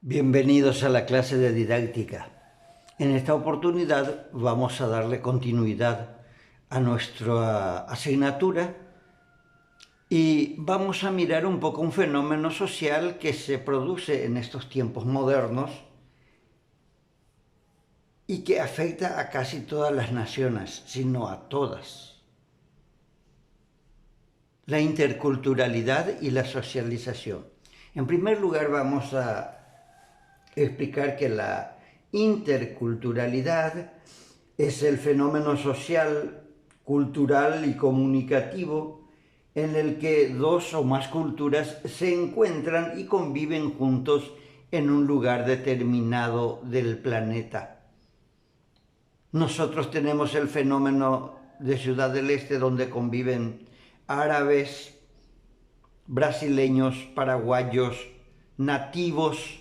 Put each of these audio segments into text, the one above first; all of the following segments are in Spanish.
Bienvenidos a la clase de didáctica. En esta oportunidad vamos a darle continuidad a nuestra asignatura y vamos a mirar un poco un fenómeno social que se produce en estos tiempos modernos y que afecta a casi todas las naciones, sino a todas. La interculturalidad y la socialización. En primer lugar, vamos a explicar que la interculturalidad es el fenómeno social, cultural y comunicativo en el que dos o más culturas se encuentran y conviven juntos en un lugar determinado del planeta. Nosotros tenemos el fenómeno de Ciudad del Este, donde conviven árabes, brasileños, paraguayos, nativos,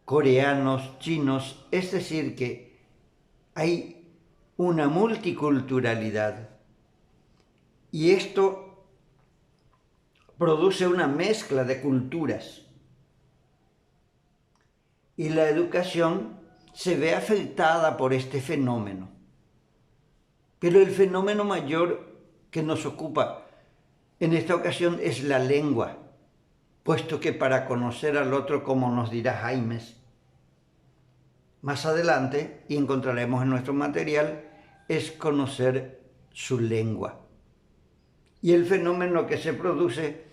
coreanos, chinos, es decir, que hay una multiculturalidad y esto produce una mezcla de culturas y la educación se ve afectada por este fenómeno. Pero el fenómeno mayor que nos ocupa en esta ocasión es la lengua, puesto que para conocer al otro, como nos dirá Jaimes más adelante, y encontraremos en nuestro material, es conocer su lengua. Y el fenómeno que se produce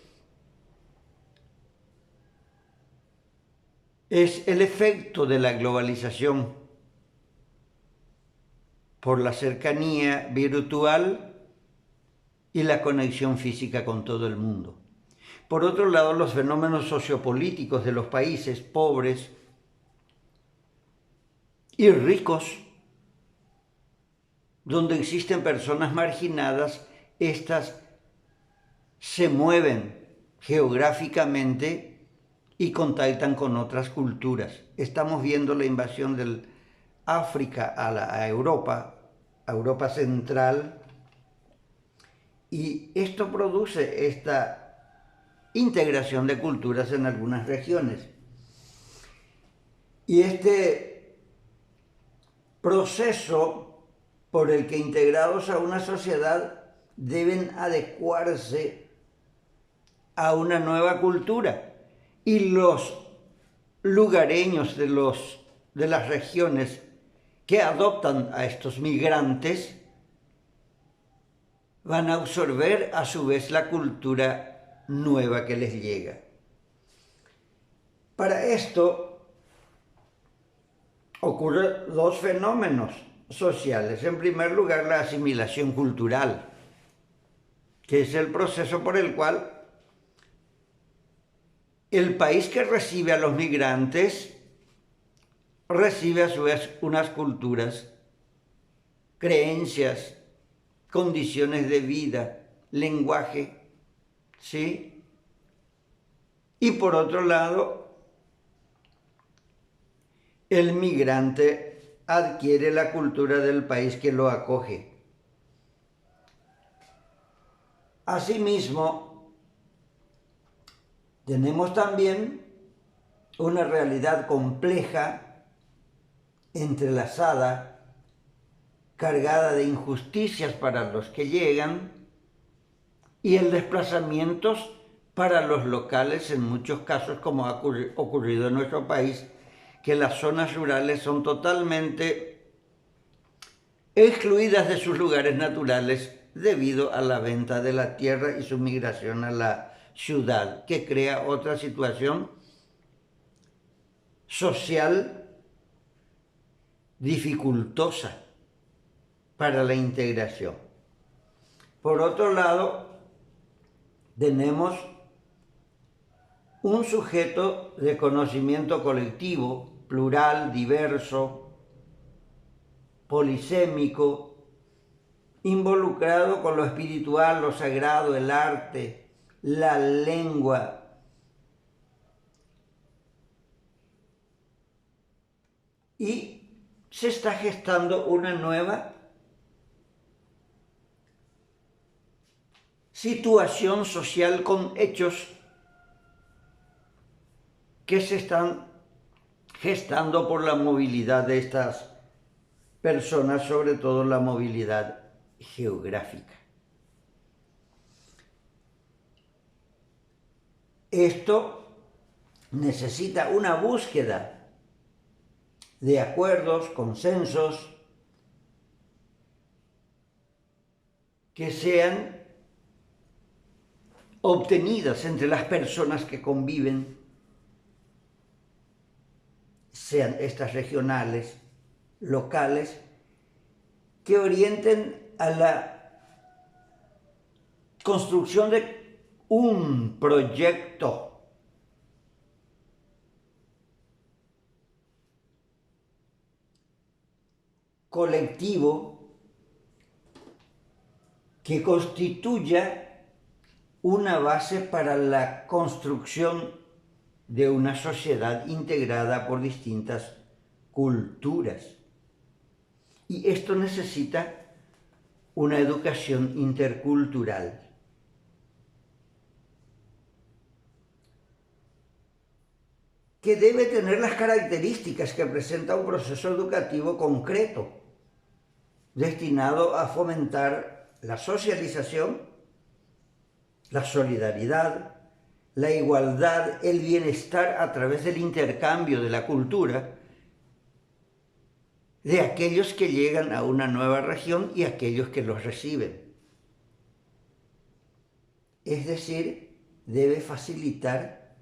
es el efecto de la globalización por la cercanía virtual y la conexión física con todo el mundo. Por otro lado, los fenómenos sociopolíticos de los países pobres y ricos, donde existen personas marginadas, estas se mueven geográficamente y contactan con otras culturas. Estamos viendo la invasión del África a Europa central, y esto produce esta integración de culturas en algunas regiones. Y este proceso por el que integrados a una sociedad deben adecuarse a una nueva cultura, y los lugareños de las regiones que adoptan a estos migrantes van a absorber a su vez la cultura nueva que les llega. Para esto ocurren dos fenómenos sociales. En primer lugar, la asimilación cultural, que es el proceso por el cual el país que recibe a los migrantes recibe a su vez unas culturas, creencias, condiciones de vida, lenguaje, ¿sí? Y por otro lado, el migrante adquiere la cultura del país que lo acoge. Asimismo, tenemos también una realidad compleja, entrelazada, cargada de injusticias para los que llegan y el desplazamientos para los locales, en muchos casos, como ha ocurrido en nuestro país, que las zonas rurales son totalmente excluidas de sus lugares naturales debido a la venta de la tierra y su migración a la ciudad, que crea otra situación social dificultosa para la integración. Por otro lado, tenemos un sujeto de conocimiento colectivo, plural, diverso, polisémico, involucrado con lo espiritual, lo sagrado, el arte, la lengua, y se está gestando una nueva situación social con hechos que se están gestando por la movilidad de estas personas, sobre todo la movilidad geográfica. Esto necesita una búsqueda de acuerdos, consensos, que sean obtenidas entre las personas que conviven, sean estas regionales, locales, que orienten a la construcción de un proyecto colectivo que constituya una base para la construcción de una sociedad integrada por distintas culturas. Y esto necesita una educación intercultural. Que debe tener las características que presenta un proceso educativo concreto, destinado a fomentar la socialización, la solidaridad, la igualdad, el bienestar a través del intercambio de la cultura de aquellos que llegan a una nueva región y aquellos que los reciben. Es decir, debe facilitar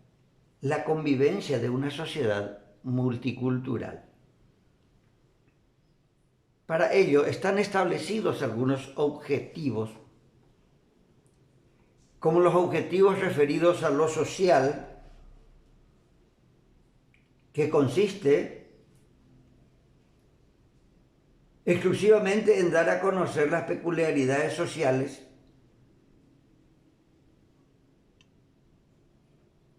la convivencia de una sociedad multicultural. Para ello están establecidos algunos objetivos, como los objetivos referidos a lo social, que consiste exclusivamente en dar a conocer las peculiaridades sociales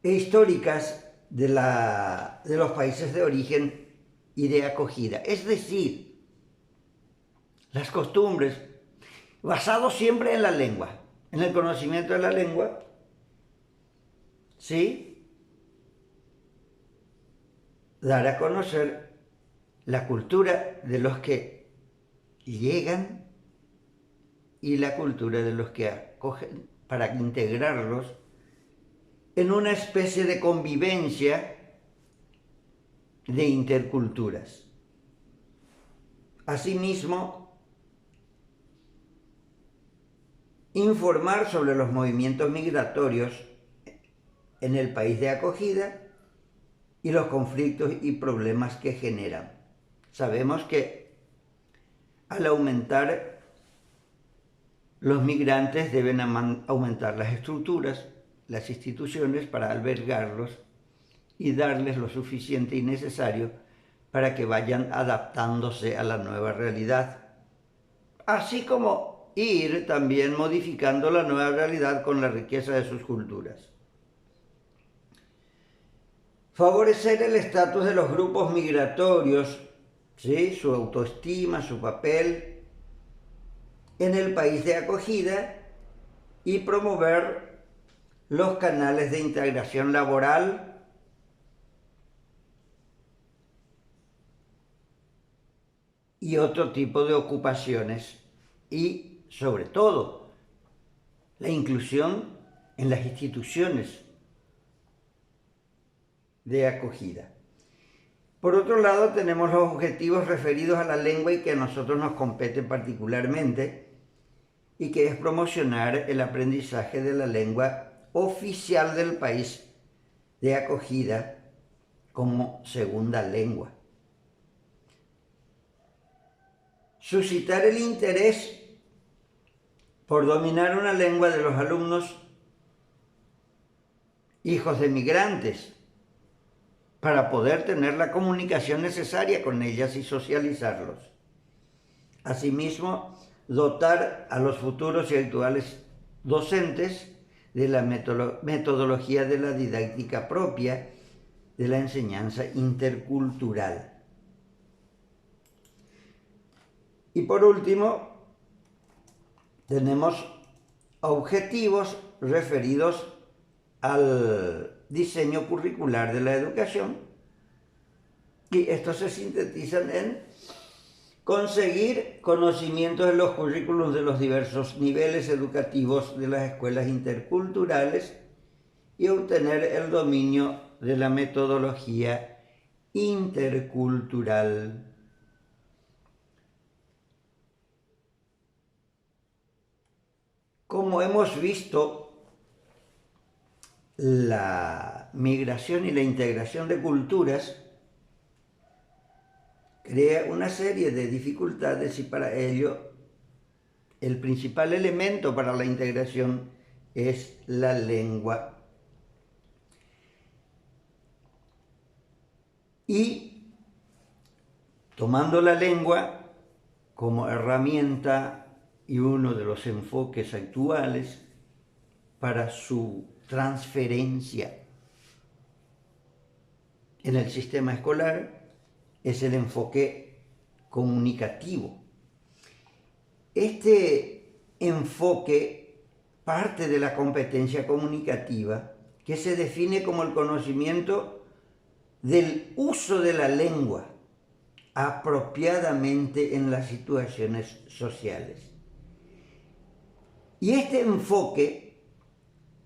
e históricas de los países de origen y de acogida. Es decir, las costumbres, basados siempre en la lengua, en el conocimiento de la lengua, ¿sí? Dar a conocer la cultura de los que llegan y la cultura de los que acogen, para integrarlos en una especie de convivencia de interculturas. Asimismo, informar sobre los movimientos migratorios en el país de acogida y los conflictos y problemas que generan. Sabemos que al aumentar los migrantes deben aumentar las estructuras, las instituciones para albergarlos y darles lo suficiente y necesario para que vayan adaptándose a la nueva realidad, así como ir también modificando la nueva realidad con la riqueza de sus culturas. Favorecer el estatus de los grupos migratorios, ¿sí? Su autoestima, su papel en el país de acogida y promover los canales de integración laboral y otro tipo de ocupaciones y, sobre todo, la inclusión en las instituciones de acogida. Por otro lado, tenemos los objetivos referidos a la lengua y que a nosotros nos competen particularmente, y que es promocionar el aprendizaje de la lengua oficial del país de acogida como segunda lengua. Suscitar el interés por dominar una lengua de los alumnos hijos de migrantes, para poder tener la comunicación necesaria con ellas y socializarlos. Asimismo, dotar a los futuros y actuales docentes de la metodología de la didáctica propia de la enseñanza intercultural. Y por último, tenemos objetivos referidos al diseño curricular de la educación, y estos se sintetizan en conseguir conocimientos de los currículos de los diversos niveles educativos de las escuelas interculturales y obtener el dominio de la metodología intercultural. Como hemos visto, la migración y la integración de culturas crea una serie de dificultades, y para ello el principal elemento para la integración es la lengua. Y tomando la lengua como herramienta y uno de los enfoques actuales para su transferencia en el sistema escolar, es el enfoque comunicativo. Este enfoque parte de la competencia comunicativa, que se define como el conocimiento del uso de la lengua apropiadamente en las situaciones sociales. Y este enfoque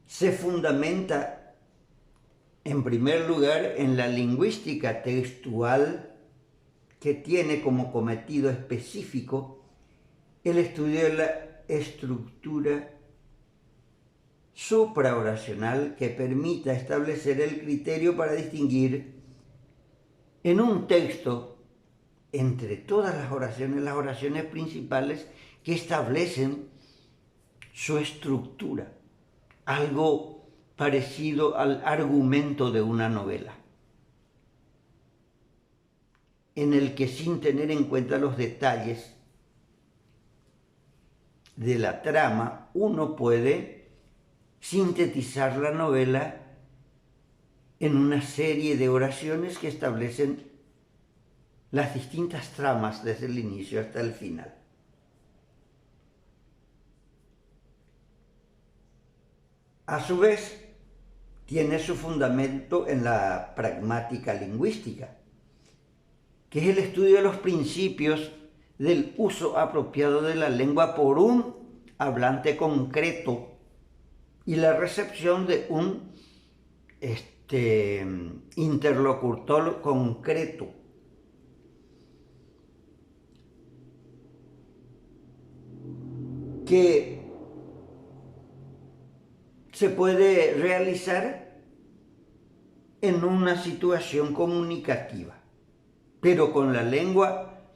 se fundamenta, en primer lugar, en la lingüística textual, que tiene como cometido específico el estudio de la estructura supraoracional que permita establecer el criterio para distinguir en un texto entre todas las oraciones principales que establecen su estructura, algo parecido al argumento de una novela, en el que, sin tener en cuenta los detalles de la trama, uno puede sintetizar la novela en una serie de oraciones que establecen las distintas tramas desde el inicio hasta el final. A su vez, tiene su fundamento en la pragmática lingüística, que es el estudio de los principios del uso apropiado de la lengua por un hablante concreto y la recepción de un interlocutor concreto. Que se puede realizar en una situación comunicativa, pero con la lengua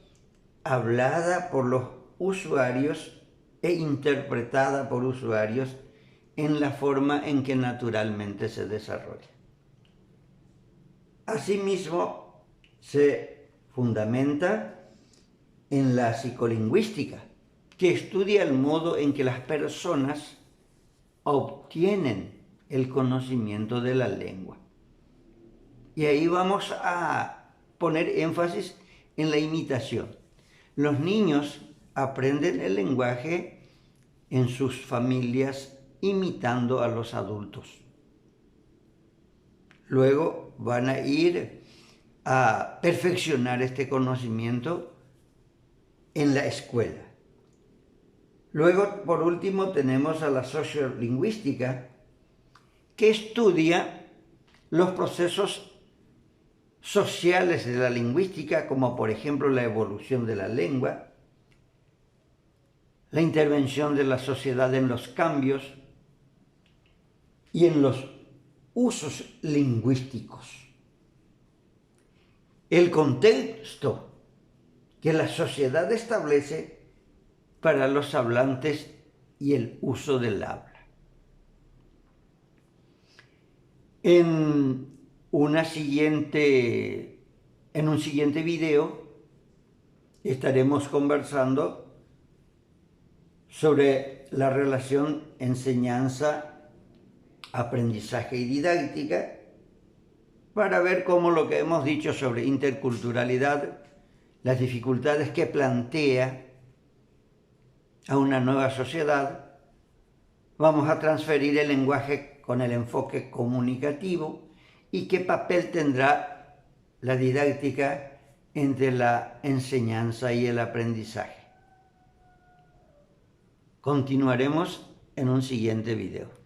hablada por los usuarios e interpretada por usuarios en la forma en que naturalmente se desarrolla. Asimismo, se fundamenta en la psicolingüística, que estudia el modo en que las personas obtienen el conocimiento de la lengua. Y ahí vamos a poner énfasis en la imitación. Los niños aprenden el lenguaje en sus familias imitando a los adultos. Luego van a ir a perfeccionar este conocimiento en la escuela. Luego, por último, tenemos a la sociolingüística, que estudia los procesos sociales de la lingüística, como por ejemplo la evolución de la lengua, la intervención de la sociedad en los cambios y en los usos lingüísticos. El contexto que la sociedad establece para los hablantes y el uso del habla. En un siguiente video estaremos conversando sobre la relación enseñanza, aprendizaje y didáctica, para ver cómo lo que hemos dicho sobre interculturalidad, las dificultades que plantea a una nueva sociedad, vamos a transferir el lenguaje con el enfoque comunicativo y qué papel tendrá la didáctica entre la enseñanza y el aprendizaje. Continuaremos en un siguiente video.